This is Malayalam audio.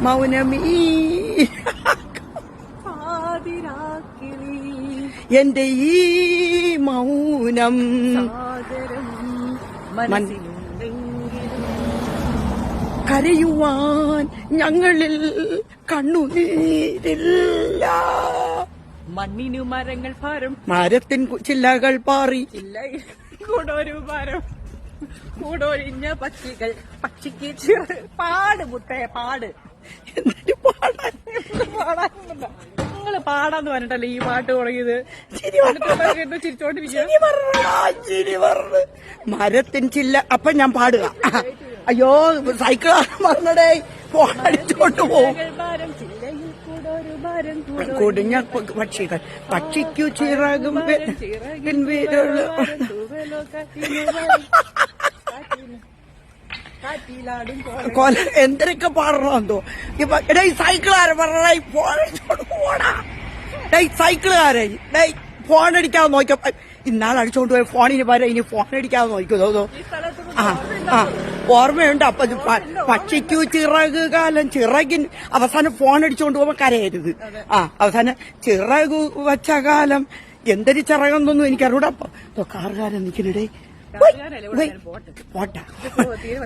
മൗനമീ എന്റെ ഈ മൗനം കരയുവാൻ ഞങ്ങളിൽ കണ്ണുനീരില്ല. മണ്ണിനു മരങ്ങൾ ഭാരം, മരത്തിൻ ചില്ലകൾ പാറി, കൂടൊരു മരം, കൂടൊഴിഞ്ഞ പക്ഷികൾ, പക്ഷിക്ക് പാട് മുട്ടേ പാട്. എന്നിട്ട് പാടാൻ പാടാനൊന്നുമില്ല, നിങ്ങള് പാടാന്ന് പറഞ്ഞിട്ടല്ലേ ഈ പാട്ട് തുടങ്ങിയത്. ചിരിച്ചോണ്ടിരിക്കുക. മരത്തിൻ ചില്ല. അപ്പൊ ഞാൻ പാടുക. അയ്യോ സൈക്കിളാണ് പറഞ്ഞടേ, ഫോൺ അടിച്ചോണ്ട് പോകും. കുടിഞ്ഞ പക്ഷികൾ, പക്ഷിക്കു ചിറകും കൊല എന്തൊക്കെ പാടണമെന്തോ. എടേ സൈക്കിളാരെ പറഞ്ഞ ഫോൺ അടിച്ചോണ്ട് പോടാ. ഡേ സൈക്കിളുകാരെ, ഡേ ഫോൺ അടിക്കാതെ നോക്കിയപ്പോ ഇന്നാൾ അടിച്ചോണ്ട് പോയ ഫോണിന് പകരം ഇനി ഫോൺ അടിക്കാതെ നോക്കിയതോ. ഓർമ്മയുണ്ട്. അപ്പൊ പക്ഷിക്കു ചിറക് കാലം, ചിറകിൻ അവസാനം ഫോൺ അടിച്ചോണ്ട് പോകുമ്പോ കരയരുത്. അവസാനം ചിറകു വച്ച കാലം, എന്തൊരു ചിറകെന്നൊന്നും എനിക്കറിയൂടെ. അപ്പൊ കാറുകാരൻ നിൽക്കുന്നിടേ പോട്ടാ.